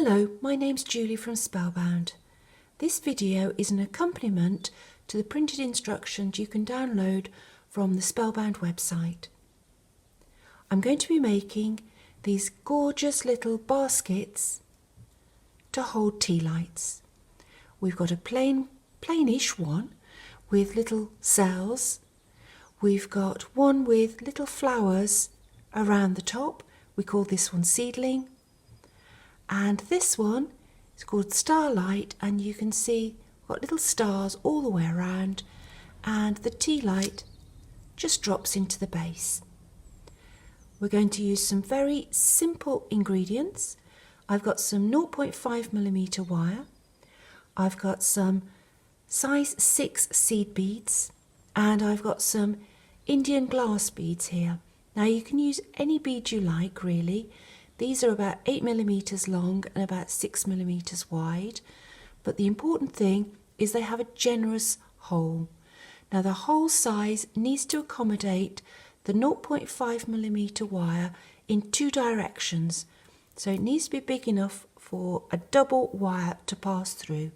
Hello, my name's Julie from Spellbound. This video is an accompaniment to the printed instructions you can download from the Spellbound website. I'm going to be making these gorgeous little baskets to hold tea lights. We've got a plainish one with little cells. We've got one with little flowers around the top. We call this one seedling. And this one is called Starlight, and you can see we've got little stars all the way around, and the tea light just drops into the base. We're going to use some very simple ingredients. I've got some 0.5mm wire. I've got some size 6 seed beads, and I've got some Indian glass beads here. Now you can use any bead you like, really. These are about 8mm long and about 6mm wide, but the important thing is they have a generous hole. Now the hole size needs to accommodate the 0.5mm wire in two directions, so it needs to be big enough for a double wire to pass through.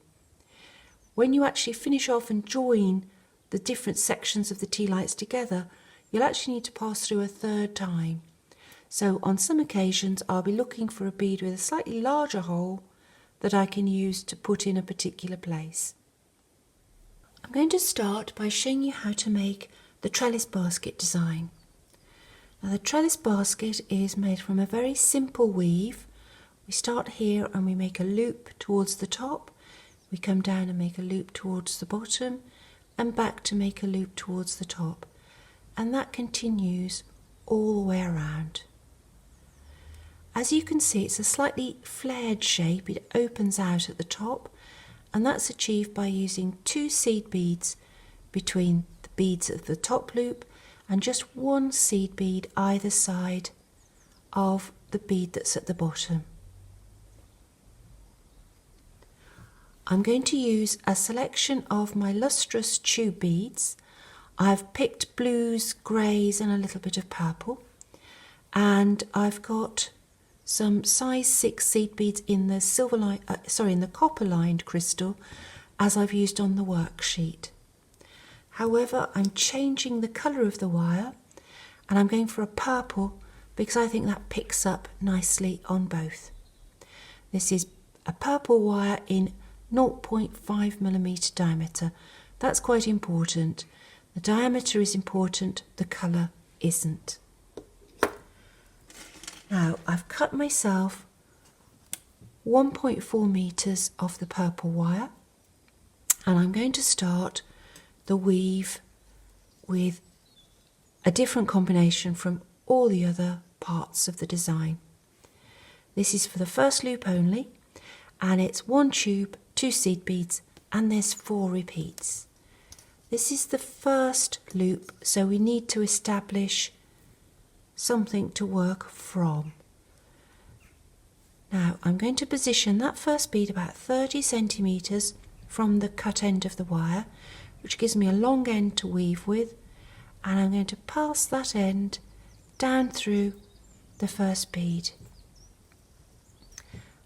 When you actually finish off and join the different sections of the tea lights together, you'll actually need to pass through a third time. So on some occasions I'll be looking for a bead with a slightly larger hole that I can use to put in a particular place. I'm going to start by showing you how to make the trellis basket design. Now the trellis basket is made from a very simple weave. We start here and we make a loop towards the top, we come down and make a loop towards the bottom and back to make a loop towards the top, and that continues all the way around. As you can see, it's a slightly flared shape. It opens out at the top, and that's achieved by using 2 seed beads between the beads of the top loop and just 1 seed bead either side of the bead that's at the bottom. I'm going to use a selection of my lustrous tube beads. I've picked blues, greys and a little bit of purple, and I've got some size 6 seed beads in the in the copper lined crystal, as I've used on the worksheet. However, I'm changing the colour of the wire and I'm going for a purple because I think that picks up nicely on both. This is a purple wire in 0.5mm diameter. That's quite important. The diameter is important, the colour isn't. Now I've cut myself 1.4 meters of the purple wire, and I'm going to start the weave with a different combination from all the other parts of the design. This is for the first loop only, and it's 1 tube, 2 seed beads, and there's 4 repeats. This is the first loop, so we need to establish something to work from. Now I'm going to position that first bead about 30 centimeters from the cut end of the wire, which gives me a long end to weave with, and I'm going to pass that end down through the first bead.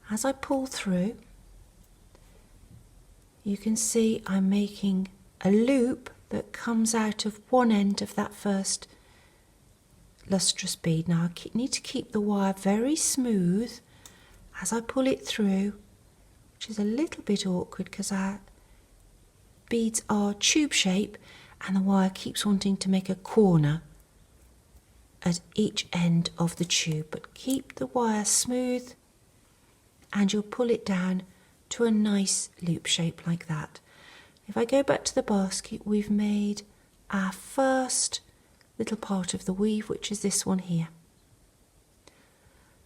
As I pull through, you can see I'm making a loop that comes out of one end of that first lustrous bead. Now I need to keep the wire very smooth as I pull it through, which is a little bit awkward because our beads are tube shape and the wire keeps wanting to make a corner at each end of the tube, but keep the wire smooth and you'll pull it down to a nice loop shape like that. If I go back to the basket, we've made our first little part of the weave, which is this one here.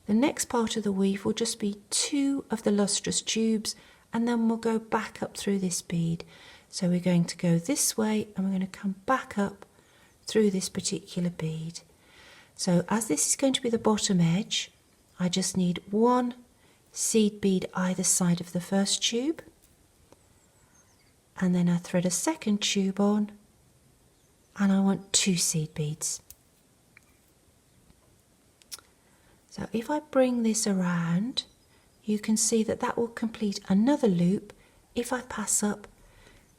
The next part of the weave will just be 2 of the lustrous tubes, and then we'll go back up through this bead. So we're going to go this way and we're going to come back up through this particular bead. So as this is going to be the bottom edge, I just need 1 seed bead either side of the first tube, and then I thread a second tube on, and I want 2 seed beads. So if I bring this around, you can see that that will complete another loop if I pass up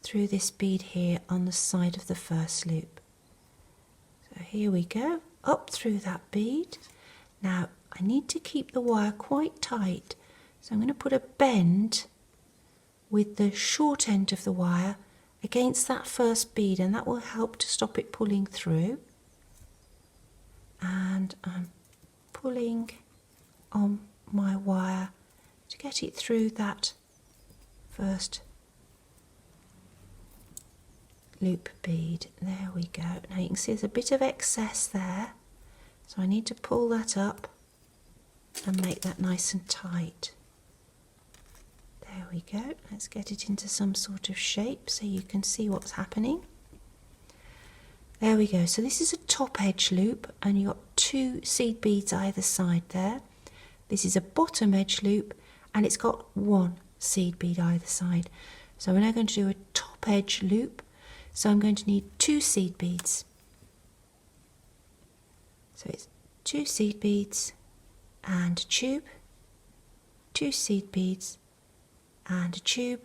through this bead here on the side of the first loop. So here we go, up through that bead. Now I need to keep the wire quite tight, so I'm going to put a bend with the short end of the wire against that first bead, and that will help to stop it pulling through. And I'm pulling on my wire to get it through that first loop bead. There we go. Now you can see there's a bit of excess there, so I need to pull that up and make that nice and tight. There we go. Let's get it into some sort of shape so you can see what's happening. There we go. So this is a top edge loop, and you've got 2 seed beads either side there. This is a bottom edge loop, and it's got 1 seed bead either side. So we're now going to do a top edge loop. So I'm going to need 2 seed beads. So it's 2 seed beads and a tube, 2 seed beads and a tube,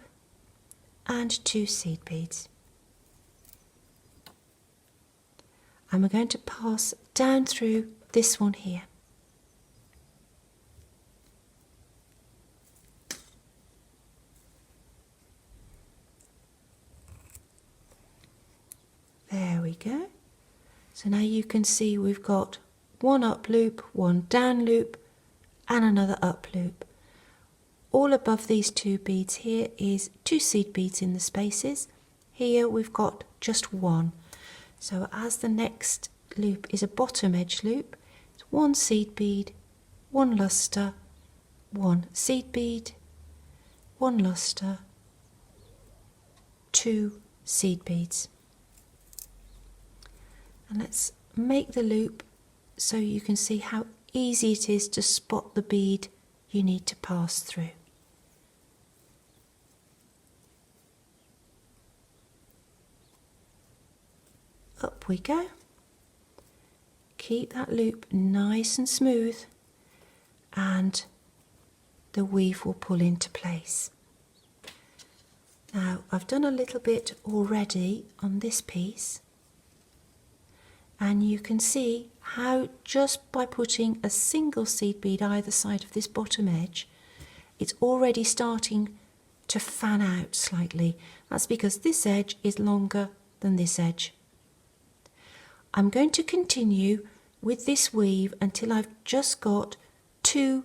and 2 seed beads. And we're going to pass down through this one here. There we go. So now you can see we've got 1 up loop, 1 down loop, and another up loop. All above these 2 beads here is 2 seed beads in the spaces. Here we've got just 1. So as the next loop is a bottom edge loop, it's 1 seed bead, 1 lustre, 1 seed bead, 1 lustre, 2 seed beads. And let's make the loop so you can see how easy it is to spot the bead you need to pass through. Up we go. Keep that loop nice and smooth, and the weave will pull into place. Now I've done a little bit already on this piece, and you can see how just by putting a single seed bead either side of this bottom edge, it's already starting to fan out slightly. That's because this edge is longer than this edge. I'm going to continue with this weave until I've just got 2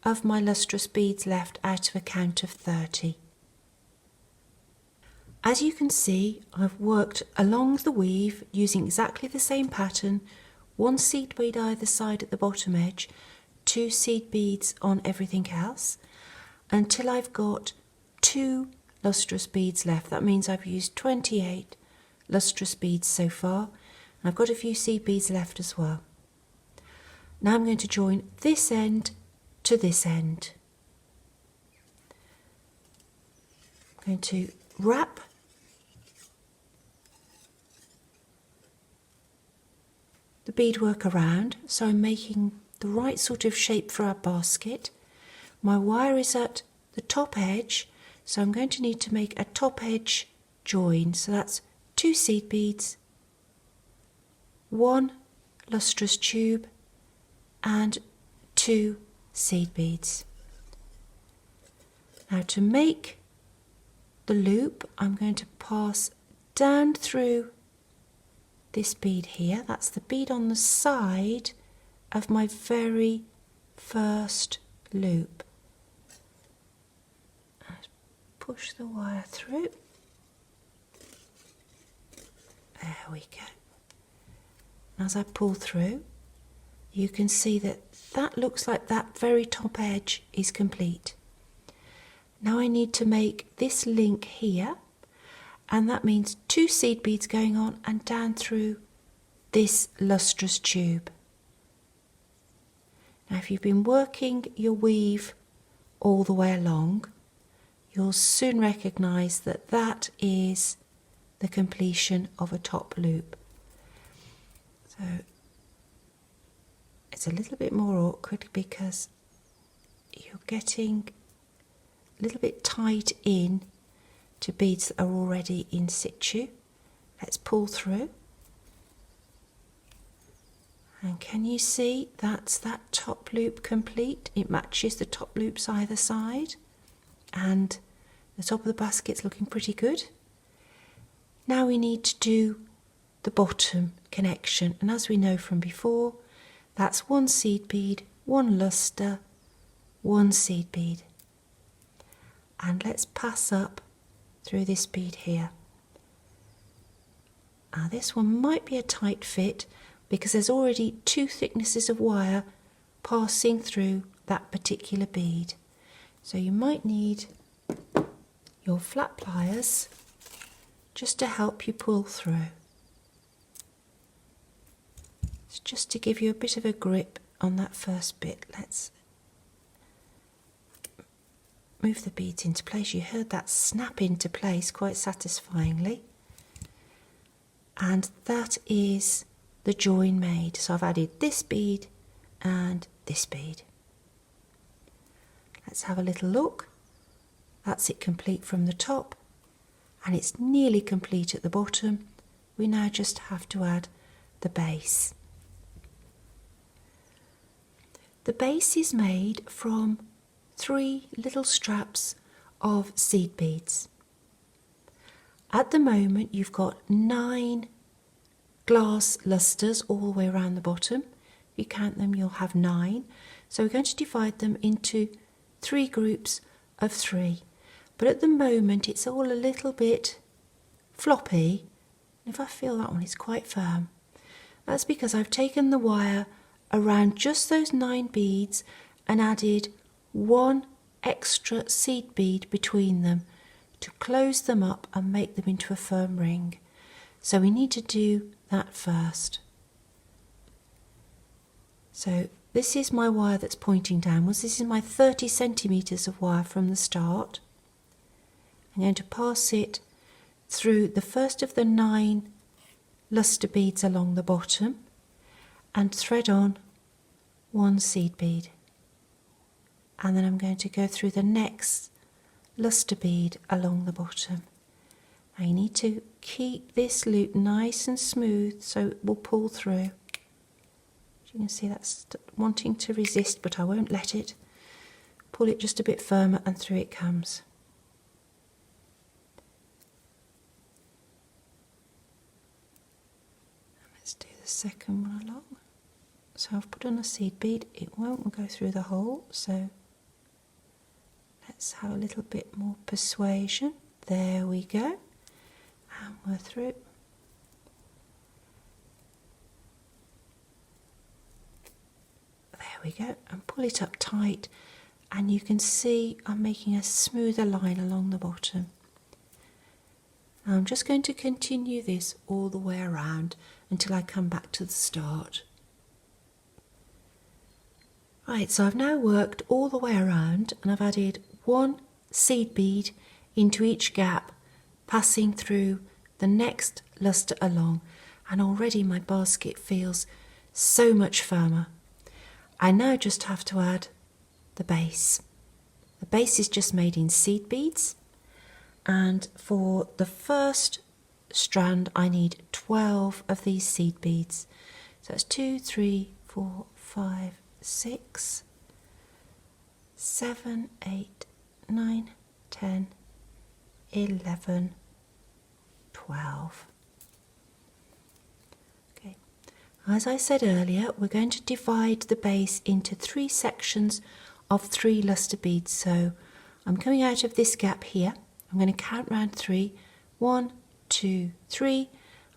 of my lustrous beads left out of a count of 30. As you can see, I've worked along the weave using exactly the same pattern, 1 seed bead either side at the bottom edge, 2 seed beads on everything else, until I've got 2 lustrous beads left. That means I've used 28 lustrous beads so far. I've got a few seed beads left as well. Now I'm going to join this end to this end. I'm going to wrap the beadwork around, so I'm making the right sort of shape for our basket. My wire is at the top edge, so I'm going to need to make a top edge join. So that's 2 seed beads, 1 lustrous tube, and 2 seed beads. Now to make the loop, I'm going to pass down through this bead here. That's the bead on the side of my very first loop. Let's push the wire through. There we go. As I pull through, you can see that that looks like that very top edge is complete. Now I need to make this link here, and that means 2 seed beads going on and down through this lustrous tube. Now if you've been working your weave all the way along, you'll soon recognise that that is the completion of a top loop. So it's a little bit more awkward because you're getting a little bit tied in to beads that are already in situ. Let's pull through. And can you see that's that top loop complete? It matches the top loops either side, and the top of the basket's looking pretty good. Now we need to do the bottom connection, and as we know from before, that's one seed bead, one luster, one seed bead. And let's pass up through this bead here. Now this one might be a tight fit because there's already two thicknesses of wire passing through that particular bead. So you might need your flat pliers just to help you pull through. It's just to give you a bit of a grip on that first bit. Let's move the beads into place. You heard that snap into place quite satisfyingly. And that is the join made. So I've added this bead and this bead. Let's have a little look. That's it complete from the top, and it's nearly complete at the bottom. We now just have to add the base. The base is made from 3 little straps of seed beads. At the moment you've got 9 glass lusters all the way around the bottom. If you count them, you'll have 9. So we're going to divide them into 3 groups of 3. But at the moment it's all a little bit floppy. If I feel that one is quite firm, that's because I've taken the wire around just those 9 beads and added 1 extra seed bead between them to close them up and make them into a firm ring. So we need to do that first. So this is my wire that's pointing downwards. This is my 30 centimetres of wire from the start. I'm going to pass it through the first of the 9 luster beads along the bottom and thread on 1 seed bead. And then I'm going to go through the next luster bead along the bottom. I need to keep this loop nice and smooth so it will pull through. As you can see, that's wanting to resist, but I won't let it. Pull it just a bit firmer and through it comes. Let's do the second one along. So I've put on a seed bead, it won't go through the hole, so let's have a little bit more persuasion. There we go. And we're through. There we go. And pull it up tight, and you can see I'm making a smoother line along the bottom. Now I'm just going to continue this all the way around until I come back to the start. Right, so I've now worked all the way around and I've added 1 seed bead into each gap, passing through the next luster along, and already my basket feels so much firmer. I now just have to add the base. The base is just made in seed beads, and for the first strand I need 12 of these seed beads. So that's 2, 3, 4, 5, 6, 7, 8, 9, 10, 11, 12. Okay. As I said earlier, we're going to divide the base into 3 sections of 3 luster beads. So I'm coming out of this gap here. I'm going to count round 3. 1, 2, 3.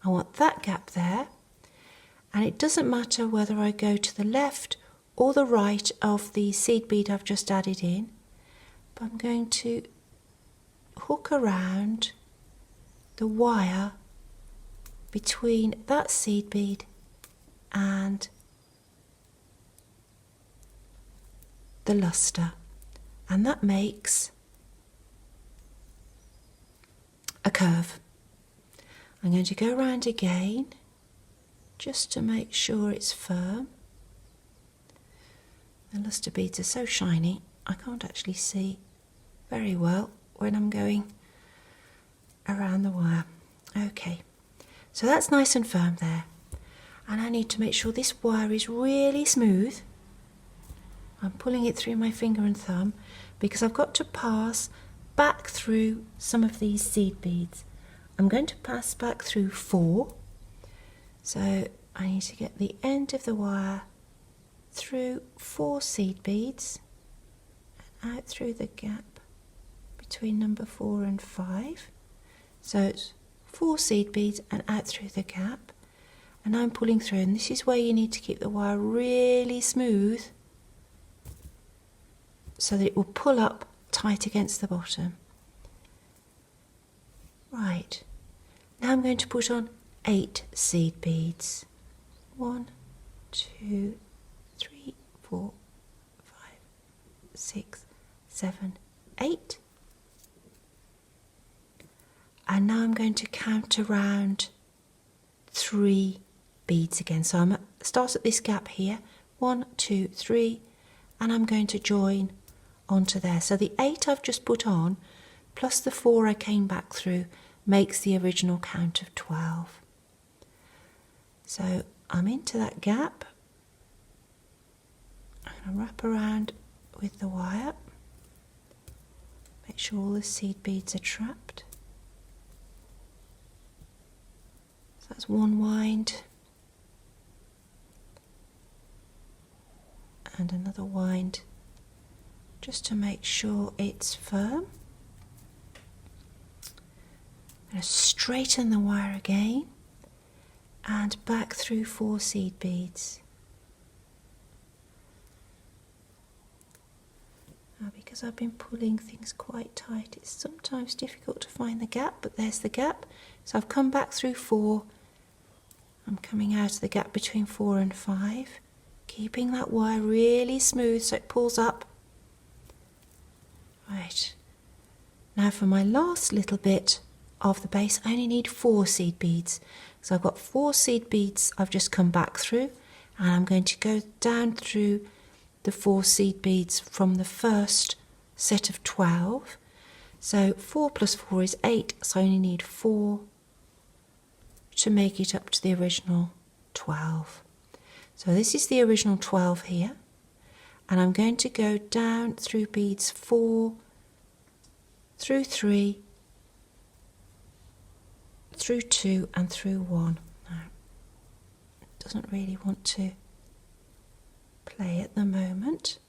I want that gap there. And it doesn't matter whether I go to the left or the right of the seed bead I've just added in, but I'm going to hook around the wire between that seed bead and the luster, and that makes a curve. I'm going to go around again just to make sure it's firm. The luster beads are so shiny, I can't actually see very well when I'm going around the wire. Okay, so that's nice and firm there. And I need to make sure this wire is really smooth. I'm pulling it through my finger and thumb because I've got to pass back through some of these seed beads. I'm going to pass back through 4. So I need to get the end of the wire through 4 seed beads and out through the gap between number 4 and 5. So it's 4 seed beads and out through the gap. And I'm pulling through, and this is where you need to keep the wire really smooth so that it will pull up tight against the bottom. Right, now I'm going to put on 8 seed beads. 1, 2, 3, 4, 5, 6, 7, 8. And now I'm going to count around 3 beads again. So I'm start at this gap here, 1, 2, 3, and I'm going to join onto there. So the 8 I've just put on plus the 4 I came back through makes the original count of 12. So I'm into that gap. I'm going to wrap around with the wire, make sure all the seed beads are trapped. So that's one wind and another wind just to make sure it's firm. I'm going to straighten the wire again and back through 4 seed beads. Now, because I've been pulling things quite tight, it's sometimes difficult to find the gap, but there's the gap. So I've come back through 4. I'm coming out of the gap between 4 and 5, keeping that wire really smooth so it pulls up. Right, now for my last little bit of the base, I only need 4 seed beads. So I've got 4 seed beads I've just come back through, and I'm going to go down through the 4 seed beads from the first set of 12. So 4 plus 4 is 8, so I only need 4 to make it up to the original 12. So this is the original 12 here, and I'm going to go down through beads 4, through 3, through 2 and through 1. Now, it doesn't really want to play at the moment,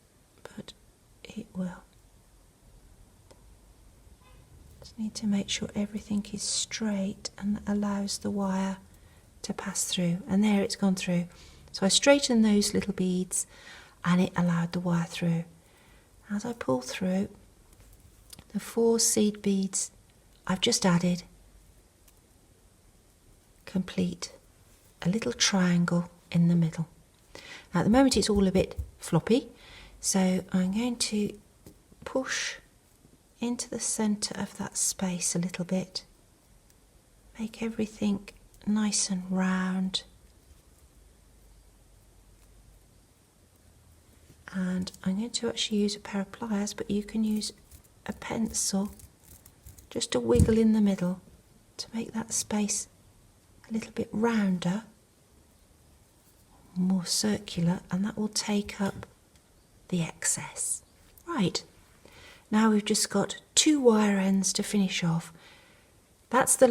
but it will. Just need to make sure everything is straight and allows the wire to pass through. And there it's gone through. So I straightened those little beads and it allowed the wire through. As I pull through, the 4 seed beads I've just added complete a little triangle in the middle. Now at the moment it's all a bit floppy, so I'm going to push into the centre of that space a little bit, make everything nice and round, and I'm going to actually use a pair of pliers, but you can use a pencil just to wiggle in the middle to make that space a little bit rounder, more circular, and that will take up the excess. Right, now we've just got 2 wire ends to finish off. That's the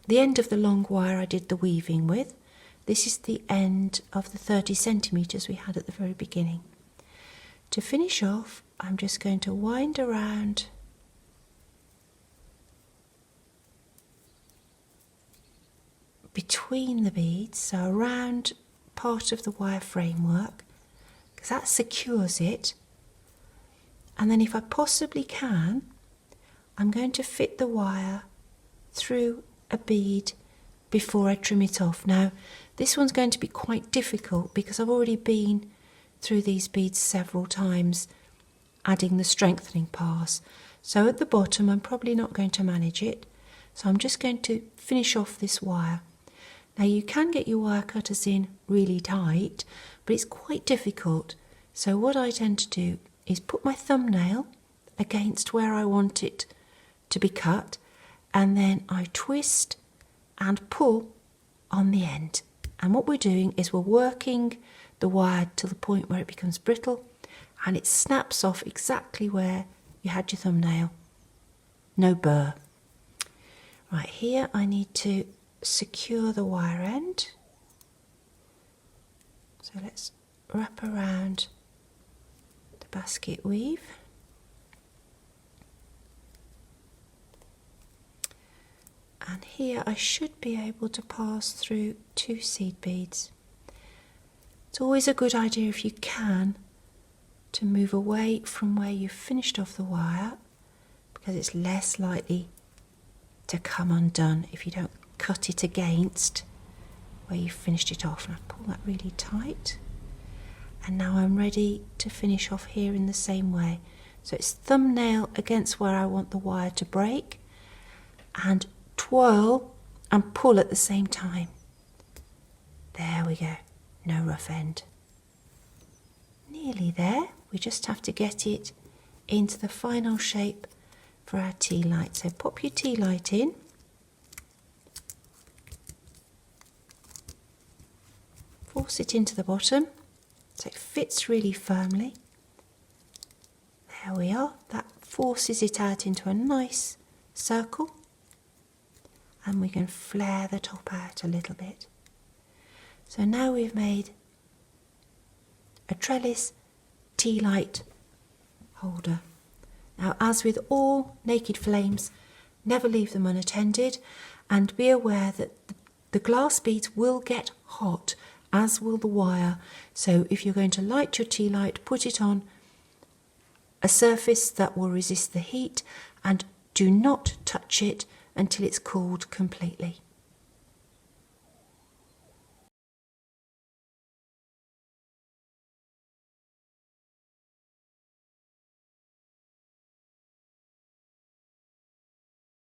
end of the long wire I did the weaving with. This is the end of the 30 centimetres we had at the very beginning. To finish off, I'm just going to wind around between the beads, so around part of the wire framework, because that secures it. And then if I possibly can, I'm going to fit the wire through a bead before I trim it off. Now this one's going to be quite difficult because I've already been through these beads several times adding the strengthening pass. So at the bottom I'm probably not going to manage it, so I'm just going to finish off this wire. Now you can get your wire cutters in really tight, but it's quite difficult. So what I tend to do is put my thumbnail against where I want it to be cut, and then I twist and pull on the end. And what we're doing is we're working the wire to the point where it becomes brittle and it snaps off exactly where you had your thumbnail. No burr. Right, here I need to secure the wire end. So let's wrap around the basket weave. And here I should be able to pass through 2 seed beads. It's always a good idea, if you can, to move away from where you've finished off the wire, because it's less likely to come undone if you don't cut it against where you've finished it off. And I pull that really tight. And now I'm ready to finish off here in the same way. So it's thumbnail against where I want the wire to break, and twirl and pull at the same time. There we go, no rough end. Nearly there, we just have to get it into the final shape for our tea light. So pop your tea light in. Force it into the bottom so it fits really firmly. There we are, that forces it out into a nice circle. And we can flare the top out a little bit. So now we've made a trellis tea light holder. Now, as with all naked flames, never leave them unattended, and be aware that the glass beads will get hot, as will the wire. So if you're going to light your tea light, put it on a surface that will resist the heat, and do not touch it until it's cooled completely.